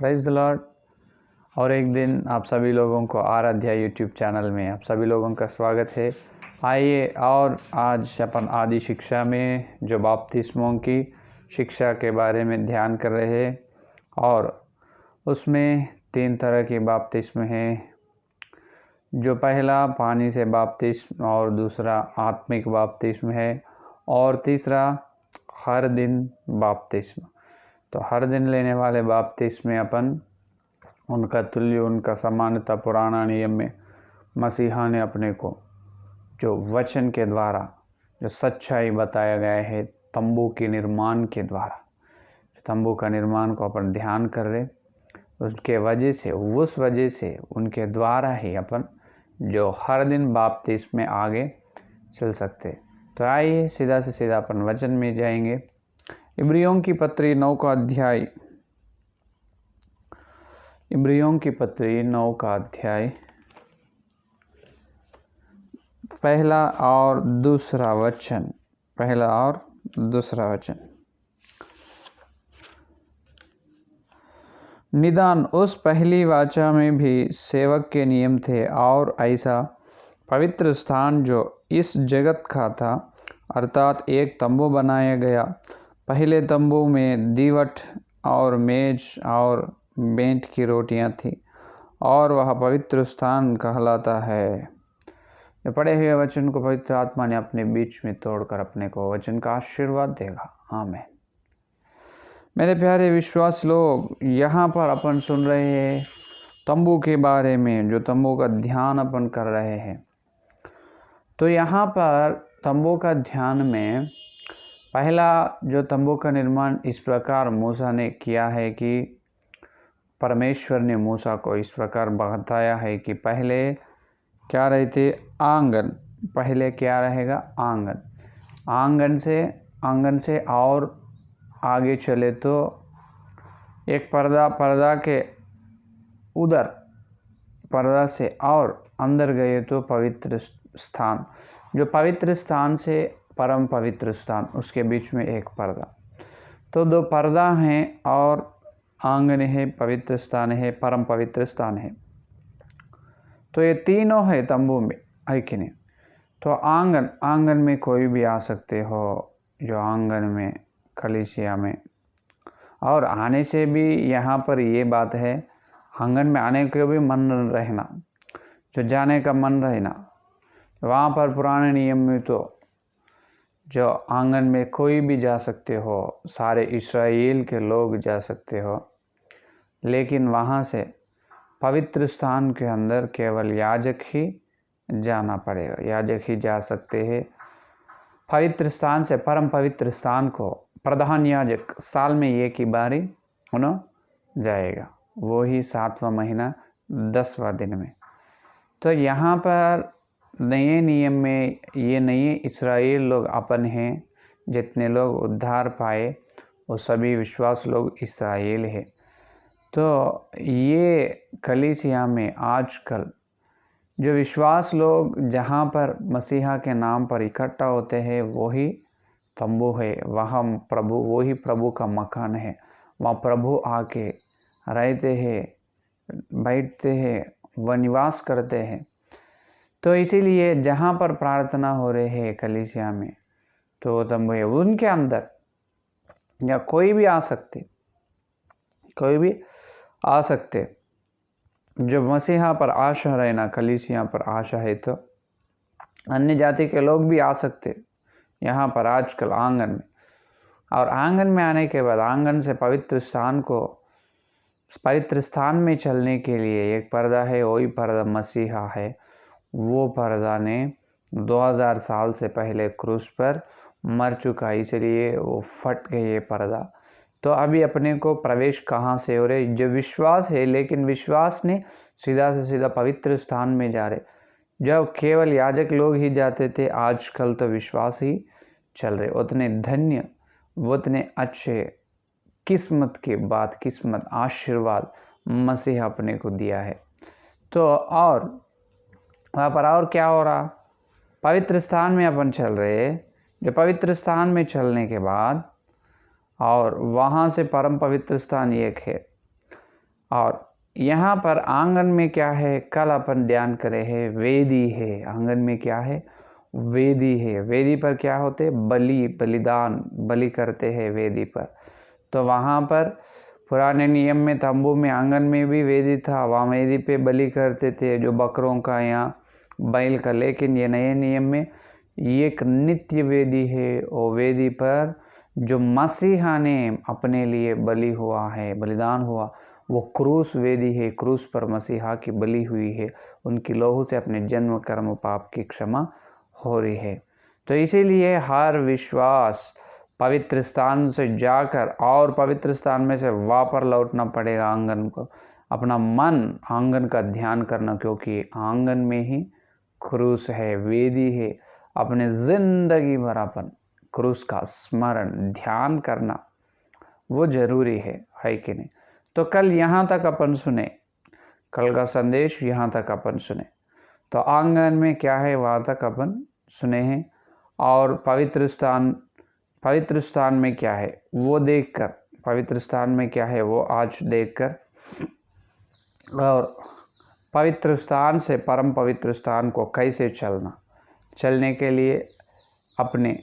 Praise the Lord. और एक दिन आप सभी लोगों को आराध्या यूट्यूब चैनल में आप सभी लोगों का स्वागत है। आइए और आज अपन आदि शिक्षा में जो बपतिस्मों की शिक्षा के बारे में ध्यान कर रहे हैं और उसमें 3 तरह के बपतिस्म हैं। जो पहला पानी से बपतिस्म और दूसरा आत्मिक बपतिस्म है और तीसरा हर दिन बपतिस्म। तो हर दिन लेने वाले बपतिस्म में अपन उनका तुल्य उनका समानता पुराना नियम में मसीहा ने अपने को जो वचन के द्वारा जो सच्चाई बताया गया है तंबू के निर्माण के द्वारा, तंबू का निर्माण को अपन ध्यान कर रहे उसके वजह से उस वजह से उनके द्वारा ही अपन जो हर दिन बपतिस्म में आगे चल सकते। तो आइए सीधा से सीधा अपन वचन में जाएंगे। इब्रियों की पत्री 9 का अध्याय, इब्रियों की पत्री 9 का अध्याय पहला और दूसरा वचन, पहला और दूसरा वचन। निदान उस पहली वाचा में भी सेवक के नियम थे और ऐसा पवित्र स्थान जो इस जगत का था, अर्थात एक तंबू बनाया गया। पहले तंबू में दीवट और मेज और बेंट की रोटियां थी और वह पवित्र स्थान कहलाता है। ये पढ़े हुए वचन को पवित्र आत्मा ने अपने बीच में तोड़कर अपने को वचन का आशीर्वाद देगा। आमीन। मेरे प्यारे विश्वास लोग, यहाँ पर अपन सुन रहे हैं तंबू के बारे में, जो तंबू का ध्यान अपन कर रहे हैं। तो यहाँ पर तंबू का ध्यान में पहला जो तंबू का निर्माण इस प्रकार मूसा ने किया है कि परमेश्वर ने मूसा को इस प्रकार बताया है कि पहले क्या रहते आंगन, पहले क्या रहेगा आंगन, आंगन से और आगे चले तो एक पर्दा के उधर पर्दा से और अंदर गए तो पवित्र स्थान, जो पवित्र स्थान से परम पवित्र स्थान, उसके बीच में एक पर्दा। तो 2 पर्दा हैं और आंगन है, पवित्र स्थान है, परम पवित्र स्थान है। तो ये तीनों है तंबू में, है कि नहीं। तो आंगन में कोई भी आ सकते हो, जो आंगन में कलीसिया में। और आने से भी यहाँ पर ये बात है, आंगन में आने को भी मन रहना, जो जाने का मन रहना। वहाँ पर पुराने नियम में तो जो आंगन में कोई भी जा सकते हो, सारे इस्राएल के लोग जा सकते हो, लेकिन वहाँ से पवित्र स्थान के अंदर केवल याजक ही जाना पड़ेगा, याजक ही जा सकते हैं। पवित्र स्थान से परम पवित्र स्थान को प्रधान याजक साल में एक ही बारी जाएगा, वो ही 7वां महीना 10वां दिन में। तो यहाँ पर नए नियम में ये नए इस्राएल लोग अपन हैं, जितने लोग उद्धार पाए वो सभी विश्वास लोग इस्राएल है। तो ये कलीसिया में आजकल जो विश्वास लोग जहाँ पर मसीहा के नाम पर इकट्ठा होते हैं वही तंबू है, वहाँ प्रभु, वही प्रभु का मकान है। वहाँ प्रभु आके रहते हैं, बैठते हैं, वह निवास करते हैं। तो इसीलिए जहाँ पर प्रार्थना हो रहे हैं कलीसिया में, तो तंबू है, उनके अंदर या कोई भी आ सकते, कोई भी आ सकते। जो मसीहा पर आशा रहना, कलीसिया पर आशा है, तो अन्य जाति के लोग भी आ सकते यहाँ पर आजकल आंगन में। और आंगन में आने के बाद आंगन से पवित्र स्थान में चलने के लिए एक पर्दा है, वही पर्दा मसीहा है। वो पर्दा ने 2000 साल से पहले क्रूस पर मर चुका, इसलिए वो फट गए ये पर्दा। तो अभी अपने को प्रवेश कहाँ से हो रहे, जो विश्वास है, लेकिन विश्वास ने सीधा से सीधा पवित्र स्थान में जा रहे। जब केवल याजक लोग ही जाते थे, आजकल तो विश्वास ही चल रहे। उतने धन्य, उतने अच्छे किस्मत के बाद किस्मत आशीर्वाद मसीह अपने को दिया है। तो और वहाँ पर और क्या हो रहा, पवित्र स्थान में अपन चल रहे। जो पवित्र स्थान में चलने के बाद और वहाँ से परम पवित्र स्थान एक है, और यहाँ पर आंगन में क्या है, कल अपन ध्यान करे है वेदी है। आंगन में क्या है, वेदी है। वेदी पर क्या होते, बलि, बलिदान, बलि करते हैं वेदी पर। तो वहाँ पर पुराने नियम में तंबू में आंगन में भी वेदी था, वहाँ वेदी पे बलि करते थे, जो बकरों का या बैल का। लेकिन ये नए नियम में ये एक नित्य वेदी है, और वेदी पर जो मसीहा ने अपने लिए बलि हुआ है, बलिदान हुआ, वो क्रूस वेदी है। क्रूस पर मसीहा की बलि हुई है, उनकी लहू से अपने जन्म कर्म पाप की क्षमा हो रही है। तो इसीलिए हर विश्वास पवित्र स्थान से जाकर और पवित्र स्थान में से वापस लौटना पड़ेगा आंगन को, अपना मन आंगन का ध्यान करना, क्योंकि आंगन में ही क्रूस है, वेदी है। अपने जिंदगी भर अपन क्रूस का स्मरण ध्यान करना वो जरूरी है कि नहीं। तो कल यहाँ तक अपन सुने, कल का संदेश यहाँ तक अपन सुने। तो आंगन में क्या है वहाँ तक अपन सुने हैं, और पवित्र स्थान में क्या है वो देखकर, पवित्र स्थान में क्या है वो आज देखकर, और पवित्र स्थान से परम पवित्र स्थान को कैसे चलना, चलने के लिए अपने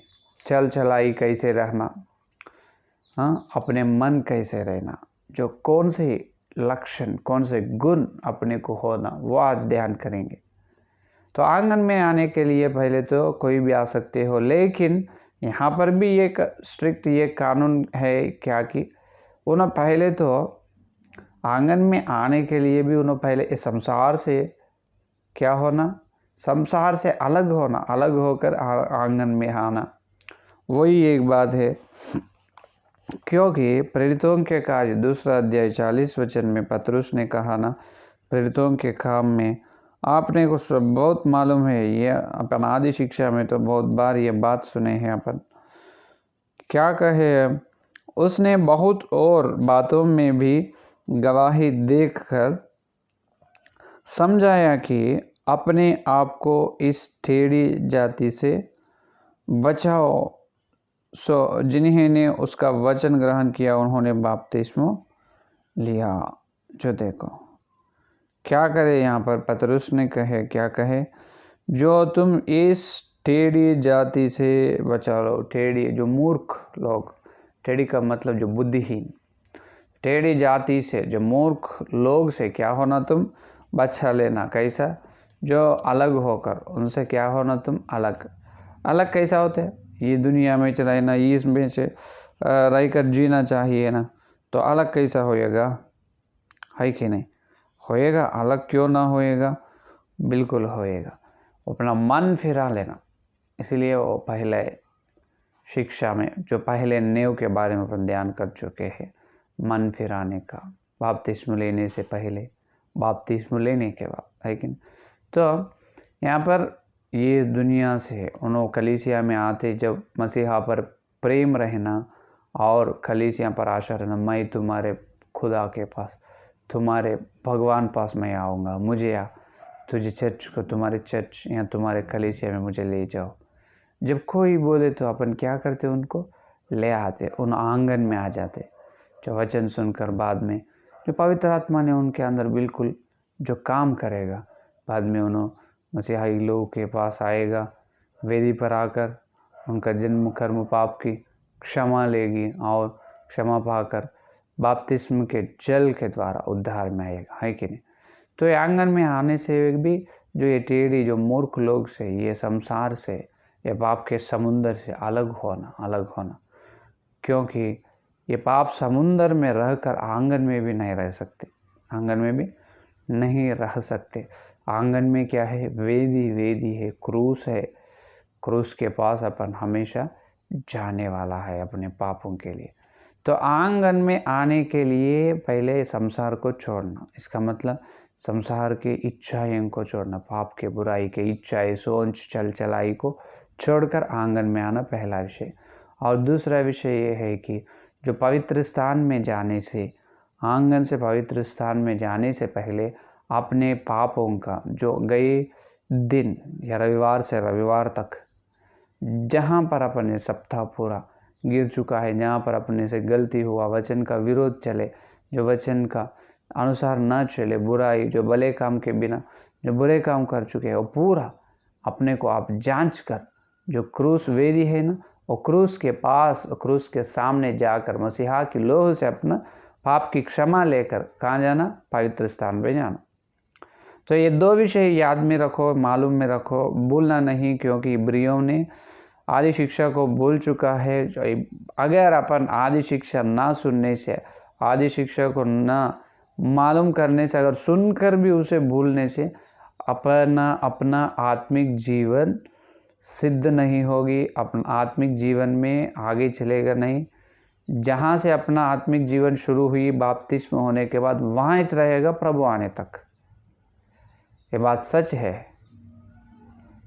चल चलाई कैसे रहना, हाँ, अपने मन कैसे रहना, जो कौन से लक्षण, कौन से गुण अपने को होना, वो आज ध्यान करेंगे। तो आंगन में आने के लिए पहले तो कोई भी आ सकते हो, लेकिन यहाँ पर भी एक स्ट्रिक्ट ये कानून है क्या कि उन्हें पहले तो आंगन में आने के लिए भी उन्हें पहले इस संसार से क्या होना, संसार से अलग होना, अलग होकर आंगन में आना। वही एक बात है, क्योंकि प्रेरितों के कार्य 2 अध्याय 40 वचन में पतरुस ने कहा ना, प्रेरितों के काम में आपने को बहुत मालूम है, ये अपन आदि शिक्षा में तो बहुत बार ये बात सुने हैं अपन। क्या कहे, उसने बहुत और बातों में भी गवाही देकर समझाया कि अपने आप को इस टेढ़ी जाति से बचाओ। सो जिन्हें ने उसका वचन ग्रहण किया उन्होंने बपतिस्मा लिया। जो देखो क्या करे यहाँ पर पतरुस ने कहे, क्या कहे, जो तुम इस टेढ़ी जाति से बचा लो। टेढ़ी जो मूर्ख लोग, टेढ़ी का मतलब जो बुद्धिहीन, टेढ़ी जाति से, जो मूर्ख लोग से क्या होना तुम बचा लेना। कैसा, जो अलग होकर, उनसे क्या होना तुम अलग। अलग कैसा होता है, ये दुनिया में चलाए ना, इसमें से रह कर जीना चाहिए ना, तो अलग कैसा होएगा, है कि नहीं, होएगा। अलग क्यों ना होएगा, बिल्कुल होएगा। अपना मन फिरा लेना। इसलिए वो पहले शिक्षा में जो पहले नेव के बारे में अपन ध्यान कर चुके हैं, मन फिराने का, बपतिस्मा लेने से पहले, बपतिस्मा लेने के बाद, है कि नहीं। तो यहाँ पर ये दुनिया से उन्होंने कलीसिया में आते, जब मसीहा पर प्रेम रहना और कलीसिया पर आशा रहना, मैं तुम्हारे खुदा के पास, तुम्हारे भगवान पास मैं आऊँगा, मुझे तुझे चर्च को, तुम्हारे चर्च या तुम्हारे कलीसिया में मुझे ले जाओ। जब कोई बोले तो अपन क्या करते, उनको ले आते, उन आंगन में आ जाते, जो वचन सुनकर बाद में जो पवित्र आत्मा ने उनके अंदर बिल्कुल जो काम करेगा, बाद में उन्होंने मसीहाई लोगों के पास आएगा, वेदी पर आकर उनका जन्म कर्म पाप की क्षमा लेगी, और क्षमा पाकर बपतिस्मा के जल के द्वारा उद्धार में आएगा, है कि नहीं। तो ये आंगन में आने से भी जो ये टेढ़ी, जो मूर्ख लोग से, ये संसार से, ये पाप के समुंदर से अलग होना, क्योंकि ये पाप समुंदर में रहकर आंगन में भी नहीं रह सकते, आंगन में भी नहीं रह सकते। आंगन में क्या है, वेदी है, क्रूस है, क्रूस के पास अपन हमेशा जाने वाला है अपने पापों के लिए। तो आंगन में आने के लिए पहले संसार को छोड़ना, इसका मतलब संसार के इच्छाएं को छोड़ना, पाप के बुराई के इच्छाएं, सोच चल चलाई को छोड़कर आंगन में आना, पहला विषय। और दूसरा विषय ये है कि जो पवित्र स्थान में जाने से, आंगन से पवित्र स्थान में जाने से पहले अपने पापों का जो गए दिन या रविवार से रविवार तक जहाँ पर अपने सप्ताह पूरा गिर चुका है, जहाँ पर अपने से गलती हुआ, वचन का विरोध चले, जो वचन का अनुसार न चले, बुराई जो भले काम के बिना जो बुरे काम कर चुके हैं, वो पूरा अपने को आप जांच कर, जो क्रूस वेदी है ना, वो क्रूस के पास, क्रूस के सामने जाकर मसीहा की लोह से अपना पाप की क्षमा लेकर कहाँ जाना? पवित्र स्थान पे जाना। तो ये दो विषय याद में रखो, मालूम में रखो, भूलना नहीं, क्योंकि इब्रियों ने आदि शिक्षा को भूल चुका है। अगर अपन आदि शिक्षा ना सुनने से, आदि शिक्षा को ना मालूम करने से, अगर सुनकर भी उसे भूलने से अपना आत्मिक जीवन सिद्ध नहीं होगी, अपना आत्मिक जीवन में आगे चलेगा नहीं। जहाँ से अपना आत्मिक जीवन शुरू हुई बपतिस्मा होने के बाद, वहाँ ही रहेगा प्रभु आने तक। ये बात सच है।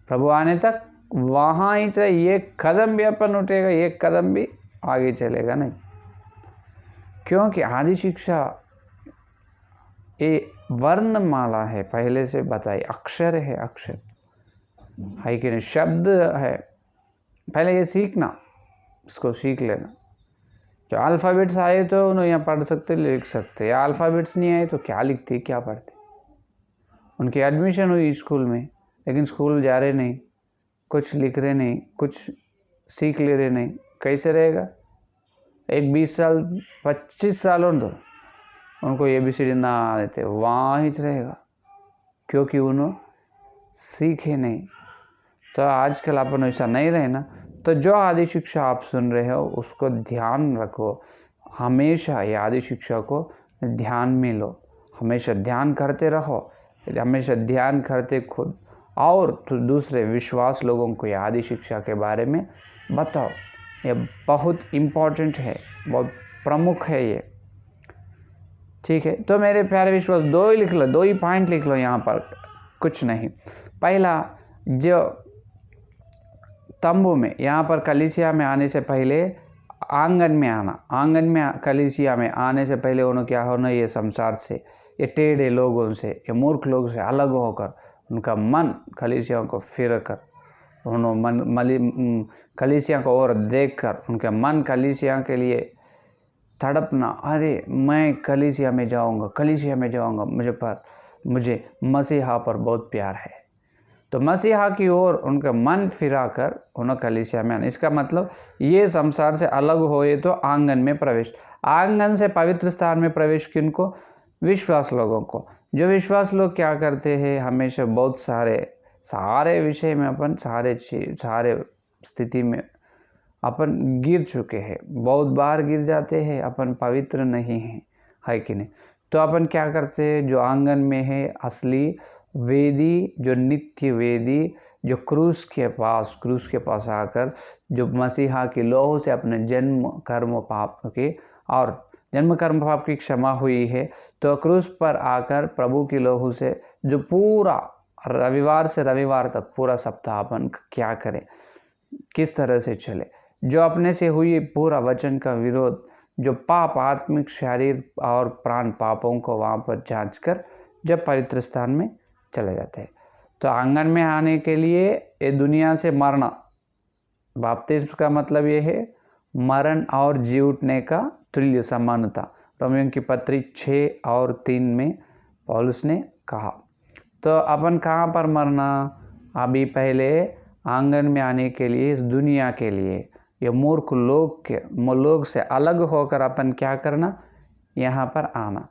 प्रभु आने तक वहाँ ही से एक कदम भी अपन उठेगा, एक कदम भी आगे चलेगा नहीं, क्योंकि आदि शिक्षा ये वर्णमाला है, पहले से बताई, अक्षर है, अक्षर है कि नहीं, शब्द है। पहले ये सीखना, इसको सीख लेना। जो अल्फ़ाबेट्स आए तो उन्हें यहाँ पढ़ सकते, लिख सकते, या अल्फ़ाबेट्स नहीं आए तो क्या लिखते, क्या पढ़ते। उनकी एडमिशन हुई स्कूल में, लेकिन स्कूल जा रहे नहीं, कुछ लिख रहे नहीं, कुछ सीख ले रहे नहीं, कैसे रहेगा? एक 20 साल 25 साल दो, उनको ABCD ना आते, वहाँ ही रहेगा, क्योंकि उन्होंने सीखे नहीं। तो आजकल अपन ऐसा नहीं रहे ना। तो जो आदि शिक्षा आप सुन रहे हो उसको ध्यान रखो, हमेशा ये आदि शिक्षा को ध्यान में लो, हमेशा ध्यान करते रहो, हमेशा ध्यान करते खुद और तो दूसरे विश्वास लोगों को ये आदि शिक्षा के बारे में बताओ। ये बहुत इम्पोर्टेंट है, बहुत प्रमुख है ये, ठीक है। तो मेरे प्यारे विश्वास, दो ही लिख लो, दो ही पॉइंट लिख लो यहाँ पर, कुछ नहीं। पहला, जो तंबू में, यहाँ पर कलीसिया में आने से पहले आंगन में आना, आंगन में कलीसिया में आने से पहले उन्हें क्या होना? ये संसार से, ये टेढ़े लोगों से, ये मूर्ख लोगों से अलग होकर उनका मन कलीसिया को फिर कर, उन्होंने कलीसिया को और देख कर उनका मन कलीसिया के लिए तड़पना, अरे मैं कलीसिया में जाऊंगा, कलीसिया में जाऊंगा, मुझे मसीहा पर बहुत प्यार है। तो मसीहा की ओर उनका मन फिरा कर उन्हें कलीसिया में आना। इसका मतलब ये संसार से अलग होए तो आंगन में प्रवेश, आंगन से पवित्र स्थान में प्रवेश किनको? विश्वास लोगों को। जो विश्वास लोग क्या करते हैं, हमेशा बहुत सारे विषय में अपन सारे स्थिति में अपन गिर चुके हैं, बहुत बार गिर जाते हैं, अपन पवित्र नहीं हैं, है कि नहीं? तो अपन क्या करते हैं? जो आंगन में है असली वेदी, जो नित्य वेदी, जो क्रूस के पास आकर जो मसीहा की लोह से अपने जन्म कर्म पाप की क्षमा हुई है, तो क्रूस पर आकर प्रभु की लोह से जो पूरा रविवार से रविवार तक पूरा सप्ताह अपन क्या करें, किस तरह से चले, जो अपने से हुई पूरा वचन का विरोध, जो पाप, आत्मिक, शारीर और प्राण पापों को वहाँ पर जांच कर जब पवित्र स्थान में चले जाते हैं। तो आंगन में आने के लिए ये दुनिया से मरना, बपतिस्मा का मतलब ये है मरण और जी उठने का तुल्य समानता। रोमियों की पत्री 6 और 3 में पौलुस ने कहा। तो अपन कहाँ पर मरना? अभी पहले आंगन में आने के लिए, इस दुनिया के लिए, ये मूर्ख लोग से अलग होकर अपन क्या करना? यहाँ पर आना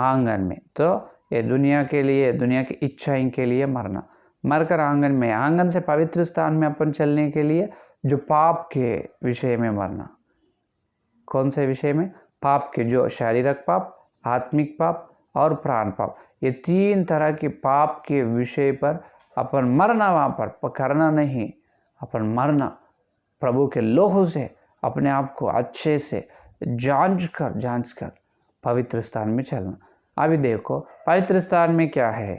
आंगन में। तो ये दुनिया के लिए, दुनिया की इच्छाएं के लिए मरना, मरकर आंगन से पवित्र स्थान में अपन चलने के लिए जो पाप के विषय में मरना। कौन से विषय में? पाप के, जो शारीरिक पाप, आत्मिक पाप और प्राण पाप, ये 3 तरह के पाप के विषय पर अपन मरना। वहाँ पर करना नहीं, अपन मरना, प्रभु के लोह से अपने आप को अच्छे से जांच कर पवित्र स्थान में चलना। अभी देखो पवित्र स्थान में क्या है?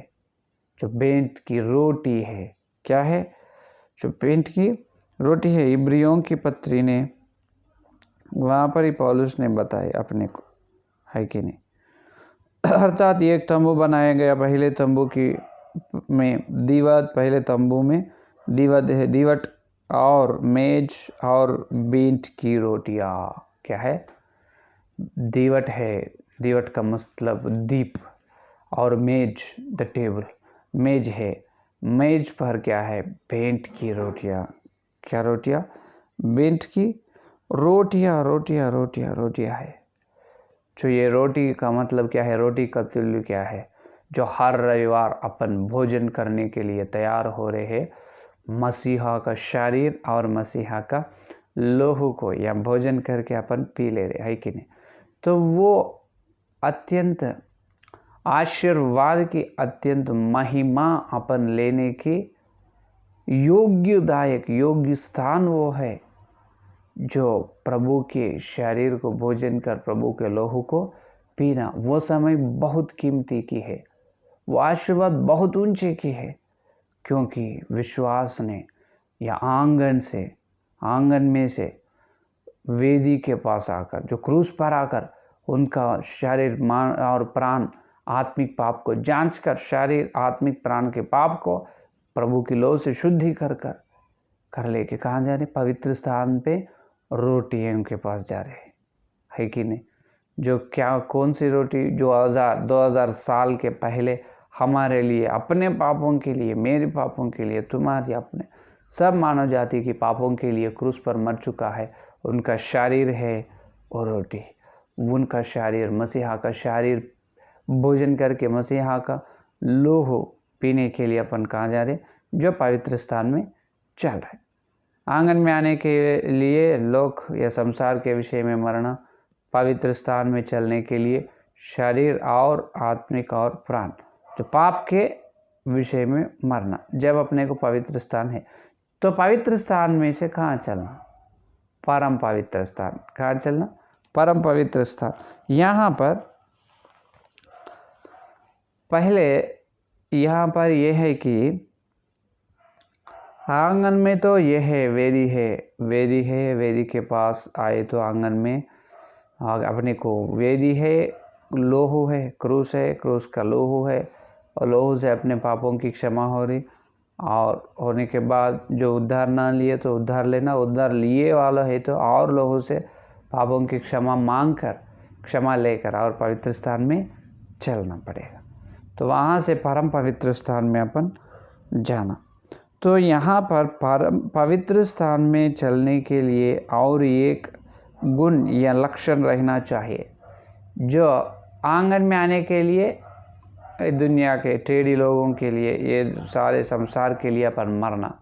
जो भेंट की रोटी है। क्या है? जो भेंट की रोटी है। इब्रियों की पत्री ने वहाँ पर ही पौलुस ने बताए अपने को, है कि नहीं? अर्थात एक तंबू बनाया गया, पहले तंबू में दीवट, पहले तंबू में दीवट और मेज और भेंट की रोटियाँ। क्या है? दीवट है, दीवट का मतलब दीप, और मेज द टेबल, मेज है, मेज पर क्या है, भेंट की रोटियां। क्या रोटियां? भेंट की रोटियां, रोटियां रोटियां रोटियां है। जो ये रोटी का मतलब क्या है, रोटी का तुल्य क्या है, जो हर रविवार अपन भोजन करने के लिए तैयार हो रहे हैं, मसीहा का शरीर और मसीहा का लोहू को या भोजन करके अपन पी ले रहे है कि नहीं। तो वो अत्यंत आशीर्वाद की, अत्यंत महिमा अपन लेने की योग्यदायक योग्य स्थान वो है जो प्रभु के शरीर को भोजन कर प्रभु के लोहू को पीना। वो समय बहुत कीमती की है, वो आशीर्वाद बहुत ऊंचे की है, क्योंकि विश्वास ने या आंगन में से वेदी के पास आकर, जो क्रूस पर आकर उनका शरीर मान और प्राण आत्मिक पाप को जांच कर, शरीर आत्मिक प्राण के पाप को प्रभु की लौ से शुद्धि कर लेके कहाँ जा रहे, पवित्र स्थान पे रोटियों के पास जा रहे है कि नहीं। जो क्या, कौन सी रोटी, जो 2000 साल के पहले हमारे लिए, अपने पापों के लिए, मेरे पापों के लिए, तुम्हारे अपने सब मानव जाति की पापों के लिए क्रूस पर मर चुका है, उनका शरीर है और रोटी। उनका शरीर, मसीहा का शरीर भोजन करके मसीहा का लोहो पीने के लिए अपन कहाँ जा रहे, जो पवित्र स्थान में चल रहे। आंगन में आने के लिए लोक या संसार के विषय में मरना, पवित्र स्थान में चलने के लिए शरीर और आत्मिक और प्राण, जो पाप के विषय में मरना। जब अपने को पवित्र स्थान है तो पवित्र स्थान में से कहाँ चलना, परम पवित्र स्थान। कहाँ चलना, परम पवित्र स्थान। यहाँ पर पहले यहाँ पर यह है कि आंगन में तो यह है, वेदी है, वेदी है, वेदी के पास आए तो आंगन में अपने को वेदी है, लोहू है, क्रूस है, क्रूस का लोहू है, और लोहू से अपने पापों की क्षमा हो रही, और होने के बाद जो उद्धार ना लिए तो उद्धार लेना, उद्धार लिए वाला है तो और लोहू से पापों की क्षमा मांग कर, क्षमा लेकर और पवित्र स्थान में चलना पड़ेगा। तो वहाँ से परम पवित्र स्थान में अपन जाना। तो यहाँ पर परम पवित्र स्थान में चलने के लिए और एक गुण या लक्षण रहना चाहिए, जो आंगन में आने के लिए दुनिया के टेढ़ी लोगों के लिए, ये सारे संसार के लिए अपन मरना।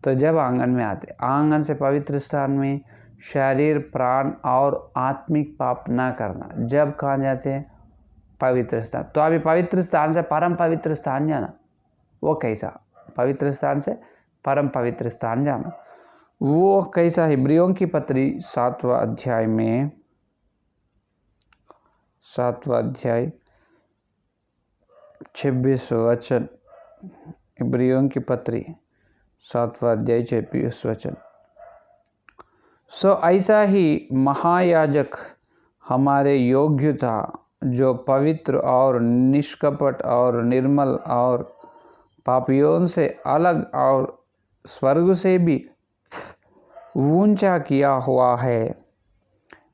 तो जब आंगन में आते, आंगन से पवित्र स्थान में शरीर, प्राण और आत्मिक पाप ना करना। जब कहाँ जाते हैं, पवित्र स्थान। तो अभी पवित्र स्थान से परम पवित्र स्थान जाना, वो कैसा, पवित्र स्थान से परम पवित्र स्थान जाना वो कैसा। इब्रियों की पत्री 7वां अध्याय में, 7वां अध्याय 26 वचन, इब्रियों की पत्री 7वां अध्याय 26 वचन। सो ऐसा ही महायाजक हमारे योग्य था, जो पवित्र और निष्कपट और निर्मल और पापियों से अलग और स्वर्ग से भी ऊंचा किया हुआ है।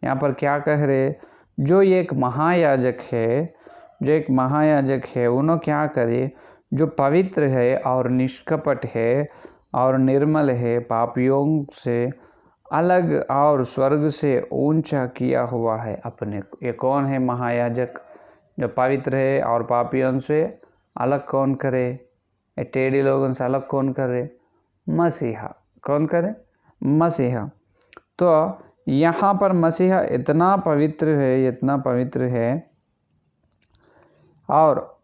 यहाँ पर क्या कह रहे, जो एक महायाजक है, जो एक महायाजक है, उन्होंने क्या करे, जो पवित्र है और निष्कपट है और निर्मल है, पापियों से अलग और स्वर्ग से ऊंचा किया हुआ है अपने को। ये कौन है महायाजक, जो पवित्र है और पापियों से अलग कौन करे, टेढ़े लोगों से अलग कौन करे, मसीहा। कौन करे, मसीहा। तो यहाँ पर मसीहा इतना पवित्र है, इतना पवित्र है, और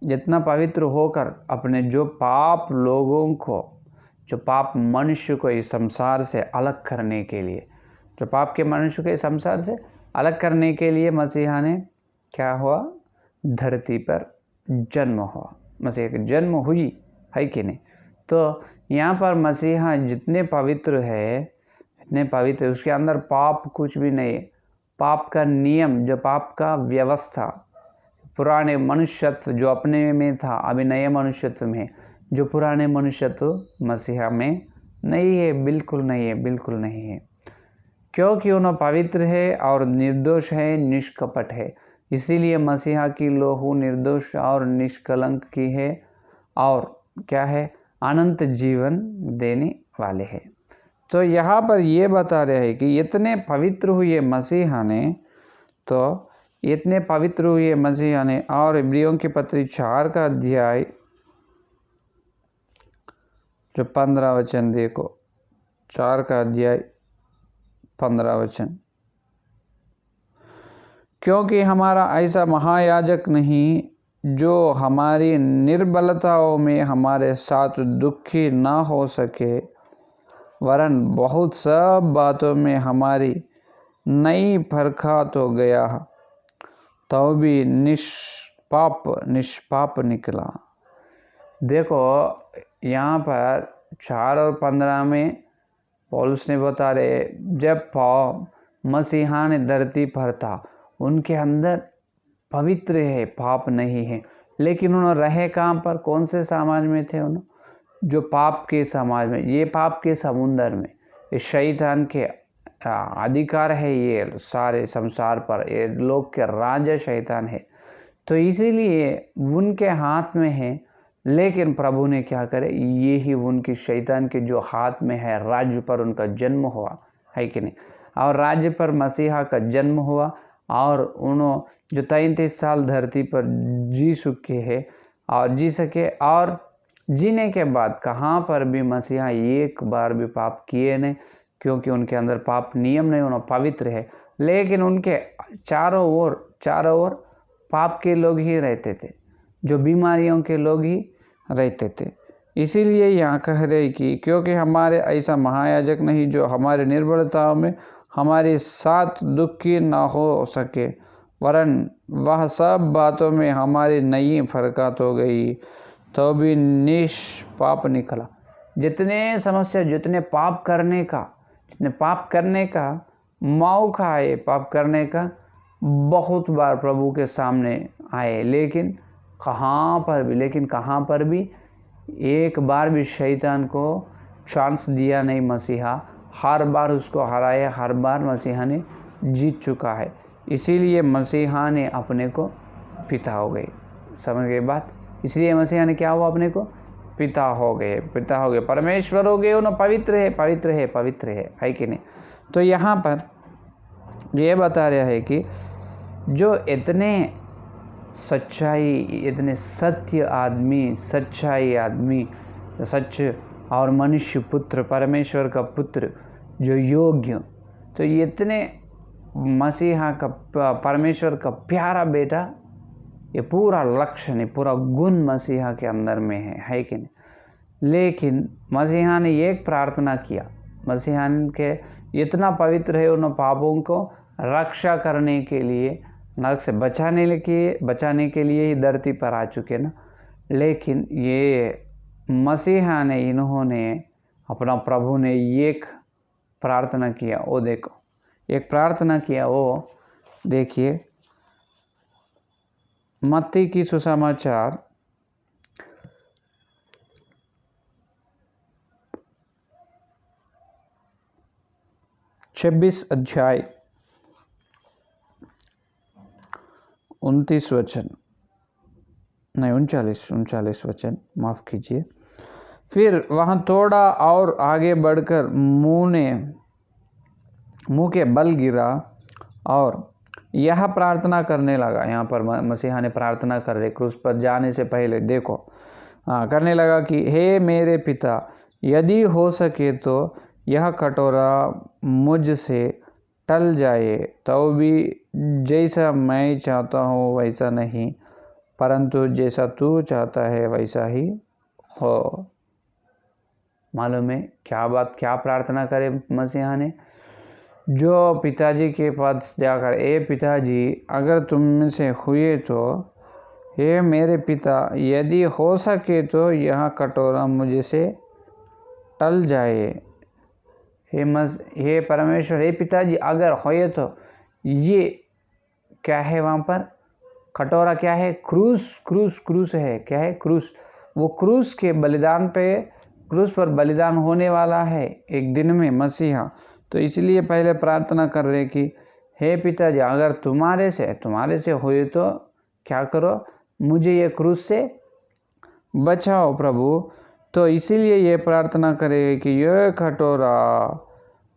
जितना पवित्र होकर अपने जो पाप लोगों को, जो पाप मनुष्य को इस संसार से अलग करने के लिए, जो पाप के मनुष्य को इस संसार से अलग करने के लिए मसीहा ने क्या हुआ, धरती पर जन्म हुआ, मसीहा की जन्म हुई है कि नहीं। तो यहाँ पर मसीहा जितने पवित्र है, जितने पवित्र, उसके अंदर पाप कुछ भी नहीं है। पाप का नियम, जो पाप का व्यवस्था, पुराने मनुष्यत्व जो अपने में था, अभी नए मनुष्यत्व में, जो पुराने मनुष्यत्व मसीहा में नहीं है, बिल्कुल नहीं है, बिल्कुल नहीं है। क्योंकि उन्हें पवित्र है और निर्दोष है, निष्कपट है। इसीलिए मसीहा की लोहू निर्दोष और निष्कलंक की है और क्या है, अनंत जीवन देने वाले हैं। तो यहाँ पर ये बता रहे हैं कि इतने पवित्र हुए मसीहा ने, तो इतने पवित्र हुए मसीहा ने, और इब्रियों की पत्री 4 का अध्याय जो 15 वचन देखो, 4 का अध्याय 15 वचन, क्योंकि हमारा ऐसा महायाजक नहीं जो हमारी निर्बलताओं में हमारे साथ दुखी ना हो सके, वरन बहुत सब बातों में हमारी नई परखा तो गया, तो भी निष्पाप निकला। देखो यहाँ पर 4 और 15 में पौलुस ने बता रहे, जब मसीहा ने धरती पर था, उनके अंदर पवित्र है, पाप नहीं है, लेकिन उन्होंने रहे कहाँ पर, कौन से समाज में थे उन्होंने, जो पाप के समाज में, ये पाप के समुंदर में, इस शैतान के अधिकार है ये सारे संसार पर, ये लोग के राजा शैतान है, तो इसीलिए उनके हाथ में है। लेकिन प्रभु ने क्या करे, ये ही उनकी शैतान के जो हाथ में है, राज्य पर उनका जन्म हुआ है कि नहीं, और राज्य पर मसीहा का जन्म हुआ, और उन्होंने जो 33 साल धरती पर जी चुके हैं और जी सके, और जीने के बाद कहाँ पर भी मसीहा एक बार भी पाप किए नहीं, क्योंकि उनके अंदर पाप नियम नहीं, उन्होंने पवित्र है। लेकिन उनके चारों ओर पाप के लोग ही रहते थे, जो बीमारियों के लोग ही रहते थे। इसीलिए यहाँ कह रहे कि क्योंकि हमारे ऐसा महायाजक नहीं जो हमारे निर्बलताओं में हमारे साथ दुखी ना हो सके, वरन वह सब बातों में हमारी नई फरकत हो गई, तो भी निष्पाप निकला। जितने समस्या, जितने पाप करने का मौका है, पाप करने का बहुत बार प्रभु के सामने आए, लेकिन कहाँ पर भी एक बार भी शैतान को चांस दिया नहीं मसीहा, हर बार उसको हराया, हर बार मसीहा ने जीत चुका है। इसीलिए मसीहा ने अपने को पिता हो गए, समझ गए बात। इसलिए मसीहा ने क्या हुआ, अपने को पिता हो गए, परमेश्वर हो गए, उन्हें पवित्र है कि नहीं। तो यहाँ पर ये बता रहा है कि जो इतने सच्चाई आदमी, सच और मनुष्य पुत्र, परमेश्वर का पुत्र जो योग्य, तो ये इतने मसीहा का, परमेश्वर का प्यारा बेटा, ये पूरा लक्षण, पूरा गुण मसीहा के अंदर में है कि नहीं। लेकिन मसीहा ने एक प्रार्थना किया, मसीहा के इतना पवित्र है, उन पापों को रक्षा करने के लिए, नरक से बचाने के लिए ही धरती पर आ चुके ना। लेकिन ये मसीहा ने, इन्होंने अपना प्रभु ने एक प्रार्थना किया, वो देखो, एक प्रार्थना किया, वो देखिए मत्ती की सुसमाचार 26 अध्याय 29 वचन, नहीं 39 वचन, माफ़ कीजिए। फिर वहाँ थोड़ा और आगे बढ़कर मुंह के बल गिरा और यह प्रार्थना करने लगा। यहाँ पर मसीहा ने प्रार्थना कर रहे, क्रूस पर जाने से पहले देखो, करने लगा कि हे मेरे पिता, यदि हो सके तो यह कटोरा मुझसे टल जाए, तो भी जैसा मैं चाहता हूँ वैसा नहीं, परंतु जैसा तू चाहता है वैसा ही हो। मालूम है क्या प्रार्थना करे मसीहा ने, जो पिताजी के पास जाकर, ए पिताजी अगर तुम में से हुए तो, हे मेरे पिता, यदि हो सके तो यह कटोरा मुझसे टल जाए। हे परमेश्वर, हे पिताजी, अगर होए तो ये क्या है, वहाँ पर कटोरा क्या है, क्रूस है, क्या है, क्रूस। वो क्रूस के बलिदान पे, क्रूस पर बलिदान होने वाला है एक दिन में मसीहा, तो इसलिए पहले प्रार्थना कर रहे कि हे पिताजी, अगर तुम्हारे से हुए तो क्या करो, मुझे ये क्रूस से बचाओ प्रभु। तो इसीलिए ये प्रार्थना करे कि ये कटोरा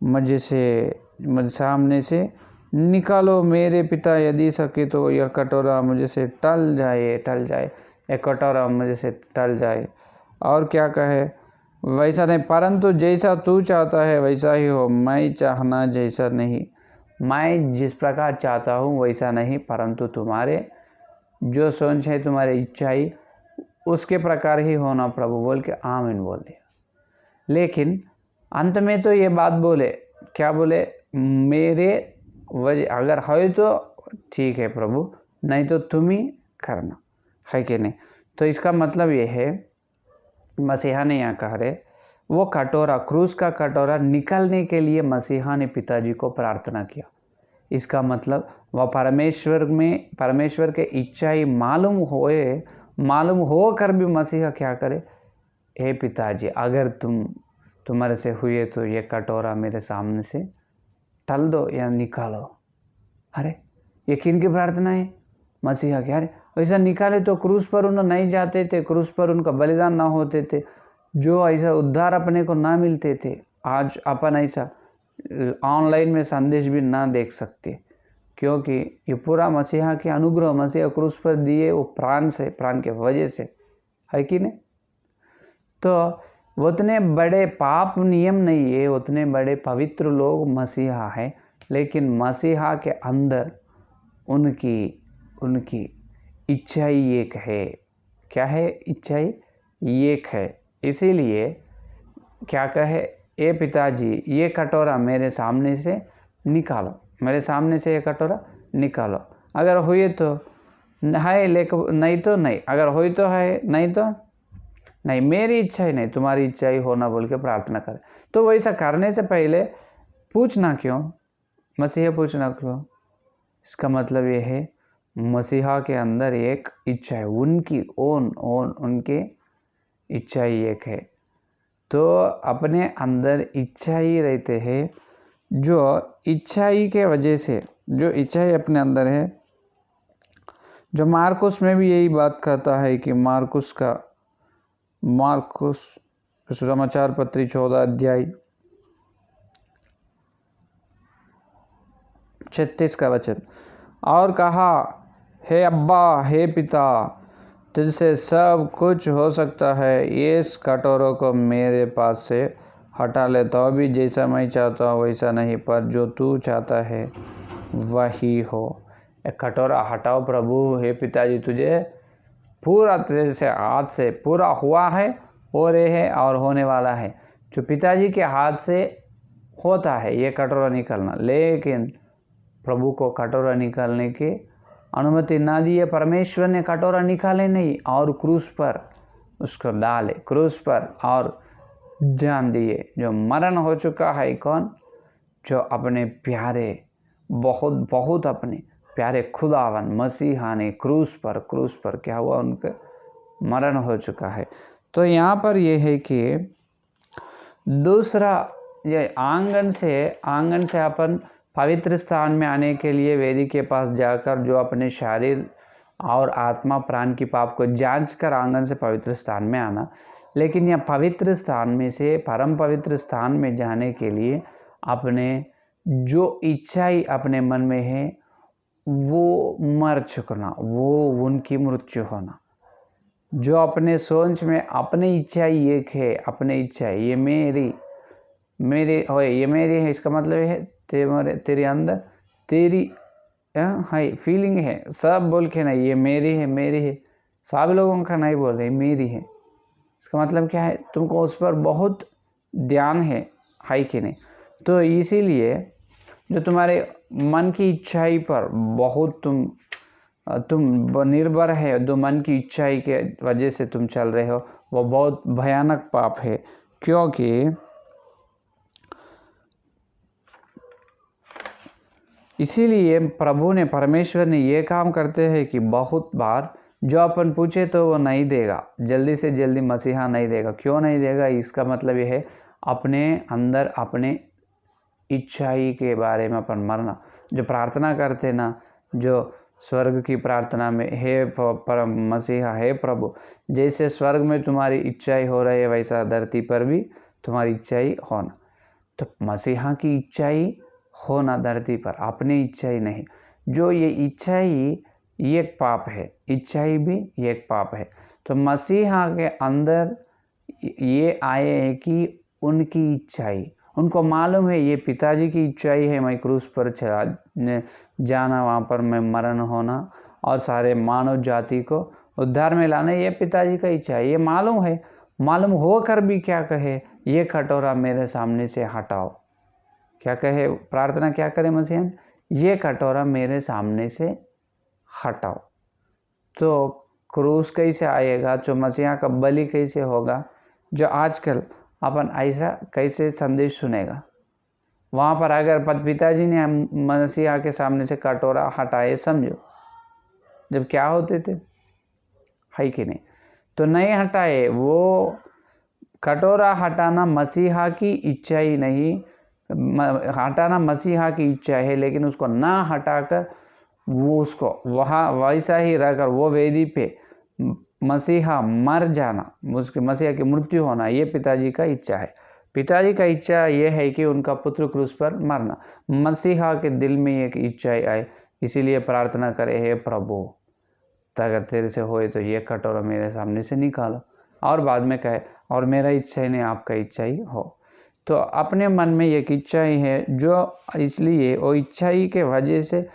मुझे सामने से निकालो मेरे पिता, यदि सके तो यह कटोरा मुझे से टल जाए, यह कटोरा मुझे से टल जाए। और क्या कहे, वैसा नहीं, परंतु जैसा तू चाहता है वैसा ही हो, मैं चाहना जैसा नहीं, मैं जिस प्रकार चाहता हूँ वैसा नहीं, परंतु तुम्हारे जो सोच है, तुम्हारी इच्छाई उसके प्रकार ही होना प्रभु, बोल के आमीन बोल दिया। लेकिन अंत में तो ये बात बोले, क्या बोले, मेरे वजह अगर है तो ठीक है प्रभु, नहीं तो तुम ही करना, है कि नहीं। तो इसका मतलब ये है, मसीहा ने यहाँ कह रहे, वो कटोरा, क्रूस का कटोरा निकलने के लिए मसीहा ने पिताजी को प्रार्थना किया। इसका मतलब वह परमेश्वर के इच्छा ही मालूम होकर भी मसीहा क्या करे, हे पिताजी, अगर तुम्हारे से हुए तो ये कटोरा मेरे सामने से टल दो या निकालो। अरे ये किन की प्रार्थना है, मसीहा क्या, अरे वैसा निकाले तो क्रूस पर उन्हें नहीं जाते थे, क्रूस पर उनका बलिदान ना होते थे, जो ऐसा उद्धार अपने को ना मिलते थे। आज अपन ऐसा ऑनलाइन में संदेश भी ना देख सकते, क्योंकि ये पूरा मसीहा के अनुग्रह, मसीहा क्रूस पर दिए वो प्राण के वजह से, है कि नहीं। तो उतने बड़े पाप नियम नहीं है, उतने बड़े पवित्र लोग मसीहा है, लेकिन मसीहा के अंदर उनकी इच्छा ही एक है। क्या है, इच्छा ही एक है। इसीलिए क्या कहे, ए पिताजी, ये कटोरा मेरे सामने से निकालो, मेरे सामने से ये कटोरा निकालो, अगर हुए तो है, लेकिन नहीं तो नहीं, अगर हुई तो है, नहीं तो नहीं, मेरी इच्छा ही नहीं, तुम्हारी इच्छा ही होना, बोल के प्रार्थना करे। तो वैसा करने से पहले पूछना क्यों, मसीहा पूछना क्यों, इसका मतलब ये है मसीहा के अंदर एक इच्छा है, उनके इच्छा ही एक है। तो अपने अंदर इच्छा ही रहते हैं, जो इच्छा ही के वजह से, जो इच्छा ही अपने अंदर है, जो मार्कुस में भी यही बात कहता है कि मार्कुस समाचार पत्री 14 अध्याय 36 का वचन, और कहा, हे अब्बा, हे पिता, तुझसे सब कुछ हो सकता है, इस कटोरों को मेरे पास से हटा ले, तो भी जैसा मैं चाहता हूँ वैसा नहीं, पर जो तू चाहता है वही हो। एक कटोरा हटाओ प्रभु, हे पिताजी, तुझे पूरा तेरे से हाथ से पूरा हुआ है, हो रहे है और होने वाला है, जो पिताजी के हाथ से होता है ये कटोरा निकलना। लेकिन प्रभु को कटोरा निकालने की अनुमति ना दिए, परमेश्वर ने कटोरा निकाले नहीं, और क्रूस पर उसको डाले, क्रूस पर और जान दिए, जो मरण हो चुका है। कौन, जो अपने प्यारे, बहुत अपने प्यारे खुदावन मसीहा ने क्रूस पर क्या हुआ, उनका मरण हो चुका है। तो यहाँ पर यह है कि दूसरा, ये आंगन से अपन पवित्र स्थान में आने के लिए वेदी के पास जाकर, जो अपने शरीर और आत्मा प्राण की पाप को जांच कर आंगन से पवित्र स्थान में आना। लेकिन यह पवित्र स्थान में से परम पवित्र स्थान में जाने के लिए अपने जो इच्छाएं अपने मन में है वो मर चुकना, वो उनकी मृत्यु होना। जो अपने सोच में अपनी इच्छा ही एक है, अपनी इच्छा है ये मेरी है, इसका मतलब है तेरे अंदर तेरी है फीलिंग है, सब बोल के नहीं ये मेरी है, सब लोगों का नहीं बोल रहे मेरी है। इसका मतलब क्या है, तुमको उस पर बहुत ध्यान है कि नहीं। तो इसीलिए जो तुम्हारे मन की इच्छाई पर बहुत तुम निर्भर है, जो मन की इच्छाई के वजह से तुम चल रहे हो, वो बहुत भयानक पाप है। क्योंकि इसीलिए परमेश्वर ने ये काम करते हैं कि बहुत बार जो अपन पूछे तो वो नहीं देगा, जल्दी से जल्दी मसीहा नहीं देगा। क्यों नहीं देगा, इसका मतलब ये है अपने अंदर अपने इच्छाई के बारे में अपन मरना। जो प्रार्थना करते ना, जो स्वर्ग की प्रार्थना में, हे परम मसीहा, हे प्रभु, जैसे स्वर्ग में तुम्हारी इच्छाई हो रही है वैसा धरती पर भी तुम्हारी इच्छाई होना। तो मसीहा की इच्छाई होना धरती पर, अपनी इच्छाई नहीं। जो ये इच्छाई ये एक पाप है, इच्छाई भी ये एक पाप है। तो मसीहा के अंदर ये आए हैं कि उनकी इच्छाई, उनको मालूम है ये पिताजी की इच्छाई है, मैं क्रूस पर चला जाना, वहाँ पर मैं मरण होना और सारे मानव जाति को उद्धार में लाना, ये पिताजी का इच्छा है, ये मालूम है। मालूम होकर भी क्या कहे, ये कटोरा मेरे सामने से हटाओ। क्या कहे प्रार्थना, क्या करे मसीहा, ये कटोरा मेरे सामने से हटाओ। तो क्रूस कैसे आएगा, जो मसीहा का बलि कैसे होगा, जो आजकल अपन ऐसा कैसे संदेश सुनेगा। वहाँ पर अगर पिताजी ने मसीहा के सामने से कटोरा हटाए, समझो जब क्या होते थे, है कि नहीं। तो नहीं हटाए, वो कटोरा हटाना मसीहा की इच्छा ही नहीं, हटाना मसीहा की इच्छा है, लेकिन उसको ना हटाकर वो उसको वहाँ वैसा ही रहकर वो वेदी पे मसीहा मर जाना, उसके मसीहा की मृत्यु होना, ये पिताजी का इच्छा है। पिताजी का इच्छा ये है कि उनका पुत्र क्रूस पर मरना। मसीहा के दिल में एक इच्छा आए, इसीलिए प्रार्थना करे, हे प्रभु, अगर तेरे से होए तो ये कटोरा मेरे सामने से निकालो। और बाद में कहे, और मेरा इच्छा ही नहीं आपका इच्छा ही हो। तो अपने मन में एक इच्छा ही है, जो इसलिए वो इच्छा ही के वजह से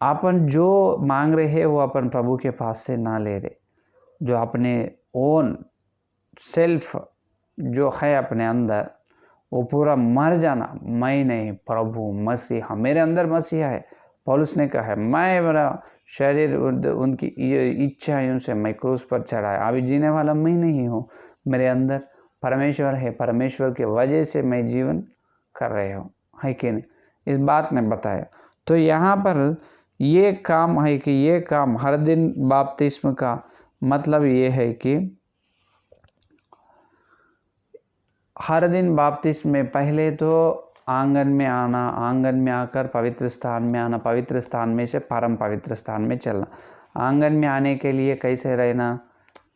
अपन जो मांग रहे हैं वो अपन प्रभु के पास से ना ले रहे। जो अपने ओन सेल्फ जो है अपने अंदर, वो पूरा मर जाना, मैं नहीं, प्रभु मसीहा मेरे अंदर मसीहा है। पौलुस ने कहा है, मैं मेरा शरीर उनकी इच्छाओं से मैं क्रूस पर चढ़ाया, अभी जीने वाला मैं नहीं हूँ, मेरे अंदर परमेश्वर है, परमेश्वर के वजह से मैं जीवन कर रहे हूँ, है कि नहीं। इस बात ने बताया। तो यहाँ पर ये काम है कि ये काम हर दिन बपतिस्म का मतलब ये है कि हर दिन बपतिस्म में पहले तो आंगन में आना, आंगन में आकर पवित्र स्थान में आना, पवित्र स्थान में से परम पवित्र स्थान में चलना। आंगन में आने के लिए कैसे रहना,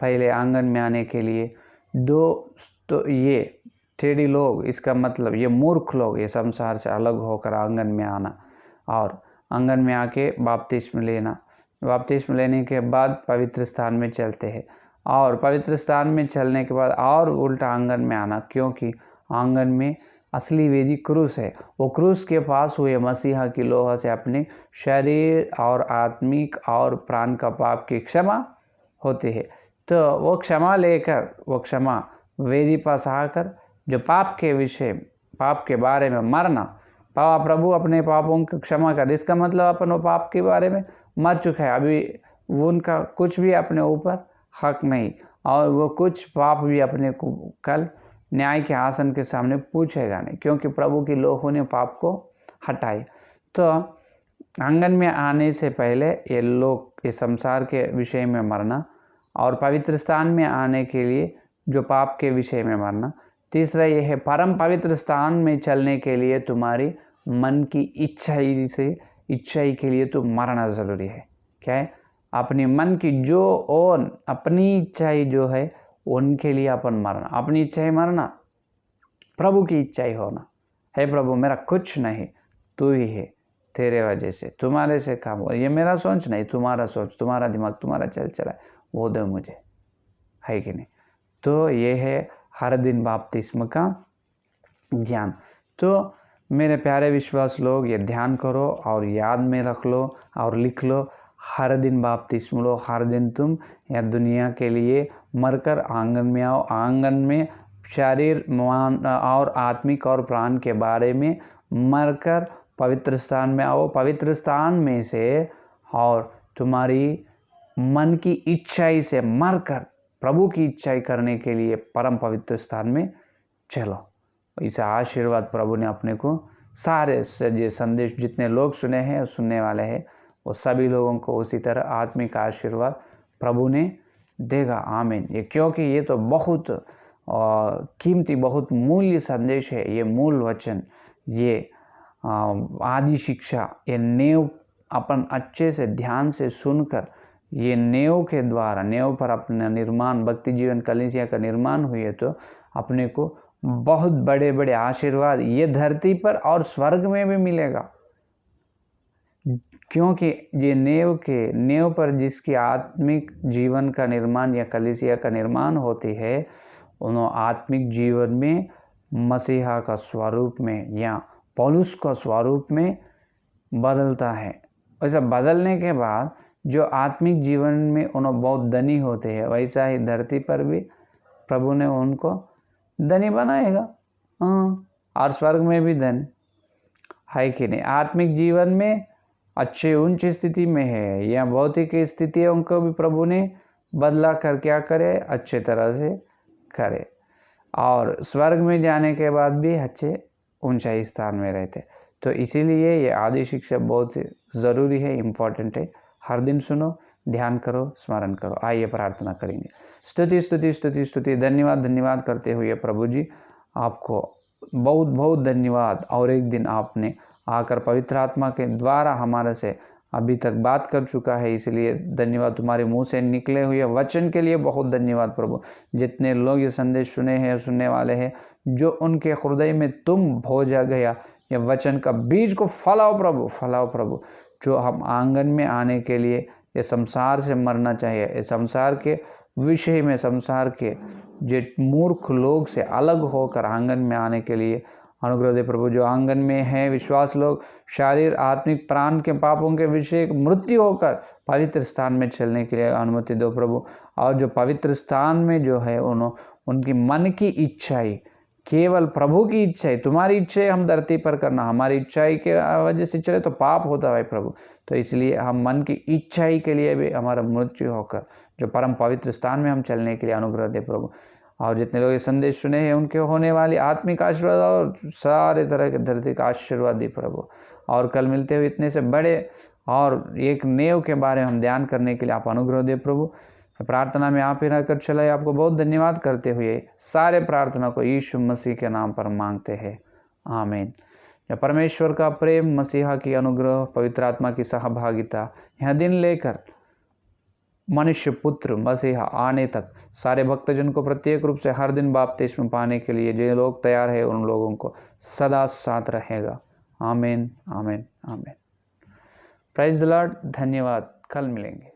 पहले आंगन में आने के लिए तो ये टेढ़ी लोग, इसका मतलब ये मूर्ख लोग, ये संसार से अलग होकर आंगन में आना और आंगन में आके बपतिस्म लेना। बपतिस्म लेने के बाद पवित्र स्थान में चलते हैं और पवित्र स्थान में चलने के बाद और उल्टा आंगन में आना, क्योंकि आंगन में असली वेदी क्रूस है। वो क्रूस के पास हुए मसीहा की लोहा से अपने शरीर और आत्मिक और प्राण का पाप की क्षमा होती है। तो वो क्षमा लेकर, वो क्षमा वेदी पास आकर जो पाप के विषय, पाप के बारे में मरना, प्रभु अपने पापों की क्षमा कर, इसका मतलब अपन वो पाप के बारे में मर चुका है, अभी वो उनका कुछ भी अपने ऊपर हक नहीं, और वो कुछ पाप भी अपने को कल न्याय के आसन के सामने पूछेगा नहीं, क्योंकि प्रभु की लोहू ने पाप को हटाए। तो आंगन में आने से पहले ये लोग इस संसार के विषय में मरना और पवित्र स्थान में आने के लिए जो पाप के विषय में मरना। तीसरा ये है परम पवित्र स्थान में चलने के लिए तुम्हारी मन की इच्छाई के लिए तो मरना ज़रूरी है। क्या है, अपनी मन की जो ओन अपनी इच्छाई जो है उनके लिए अपन मरना, अपनी इच्छाई मरना, प्रभु की इच्छाई होना। है प्रभु मेरा कुछ नहीं, तू ही है, तेरे वजह से तुम्हारे से काम हो, ये मेरा सोच नहीं, तुम्हारा सोच, तुम्हारा दिमाग, तुम्हारा चल चला, वो दो मुझे, है कि नहीं। तो ये है हर दिन बपतिस्म का ज्ञान। तो मेरे प्यारे विश्वास लोग, ये ध्यान करो और याद में रख लो और लिख लो, हर दिन बपतिस्म लो, हर दिन तुम या दुनिया के लिए मरकर आंगन में आओ। आंगन में शरीर, मान और आत्मिक और प्राण के बारे में मरकर पवित्र स्थान में आओ। पवित्र स्थान में से और तुम्हारी मन की इच्छाई से मरकर प्रभु की इच्छाई करने के लिए परम पवित्र स्थान में चलो। इसे आशीर्वाद प्रभु ने अपने को सारे ये संदेश जितने लोग सुने हैं और सुनने वाले हैं, वो सभी लोगों को उसी तरह आत्मिक आशीर्वाद प्रभु ने देगा। आमीन। ये क्योंकि ये तो बहुत कीमती, बहुत मूल्य संदेश है, ये मूल वचन ये आदि शिक्षा, ये नेव अपन अच्छे से ध्यान से सुनकर, ये नेव के द्वारा, नेव पर अपना निर्माण, भक्ति जीवन कलीसिया का निर्माण हुई है, तो अपने को बहुत बड़े बड़े आशीर्वाद ये धरती पर और स्वर्ग में भी मिलेगा। क्योंकि ये नेव पर जिसकी आत्मिक जीवन का निर्माण या कलीसिया का निर्माण होती है, उन्होंने आत्मिक जीवन में मसीहा का स्वरूप में या पौलुस का स्वरूप में बदलता है। ऐसा बदलने के बाद जो आत्मिक जीवन में उन्होंने बहुत धनी होते हैं, वैसा ही धरती पर भी प्रभु ने उनको धनी बनाएगा। और स्वर्ग में भी धन है कि नहीं। आत्मिक जीवन में अच्छे उच्च स्थिति में है या भौतिक स्थितियों को भी प्रभु ने बदला कर क्या करे, अच्छे तरह से करे, और स्वर्ग में जाने के बाद भी अच्छे ऊंचाई स्थान में रहते। तो इसीलिए ये आदि शिक्षा बहुत ज़रूरी है, इम्पोर्टेंट है। हर दिन सुनो, ध्यान करो, स्मरण करो। आइए प्रार्थना करेंगे। स्तुति स्तुति स्तुति स्तुति, धन्यवाद धन्यवाद करते हुए प्रभु जी आपको बहुत बहुत धन्यवाद। और एक दिन आपने आकर पवित्र आत्मा के द्वारा हमारे से अभी तक बात कर चुका है, इसलिए धन्यवाद। तुम्हारे मुंह से निकले हुए वचन के लिए बहुत धन्यवाद प्रभु। जितने लोग ये संदेश सुने हैं, सुनने वाले हैं, जो उनके हृदय में तुम भो जा गया, ये वचन का बीज को फैलाओ प्रभु, फैलाओ प्रभु। जो हम आंगन में आने के लिए, ये संसार से मरना चाहिए, ये संसार के विषय में, संसार के जो मूर्ख लोग से अलग होकर आंगन में आने के लिए अनुग्रह दे प्रभु। जो आंगन में है विश्वास लोग, शारीर आत्मिक प्राण के पापों के विषय मृत्यु होकर पवित्र स्थान में चलने के लिए अनुमति दो प्रभु। और जो पवित्र स्थान में जो है उनकी मन की इच्छाई, केवल प्रभु की इच्छाई, तुम्हारी इच्छाई हम धरती पर करना, हमारी इच्छाई के वजह से चले तो पाप होता है प्रभु। तो इसलिए हम मन की इच्छाई के लिए भी हमारा मृत्यु होकर जो परम पवित्र स्थान में हम चलने के लिए अनुग्रह दे प्रभु। और जितने लोग ये संदेश सुने हैं, उनके होने वाली आत्मिक आशीर्वाद और सारे तरह के धरती का आशीर्वाद दी प्रभु। और कल मिलते हुए इतने से बड़े और एक नेव के बारे में हम ध्यान करने के लिए आप अनुग्रह दे प्रभु। प्रार्थना में आप ही रहकर चलाए। आपको बहुत धन्यवाद करते हुए सारे प्रार्थना को यीशु मसीह के नाम पर मांगते हैं, आमीन। या परमेश्वर का प्रेम, मसीहा की अनुग्रह, पवित्र आत्मा की सहभागिता यह दिन लेकर मनुष्य पुत्र मसीहा आने तक सारे भक्तजन को प्रत्येक रूप से हर दिन बपतिस्मा पाने के लिए जो लोग तैयार है, उन लोगों को सदा साथ रहेगा, आमीन आमीन आमीन। Praise the Lord. धन्यवाद। कल मिलेंगे।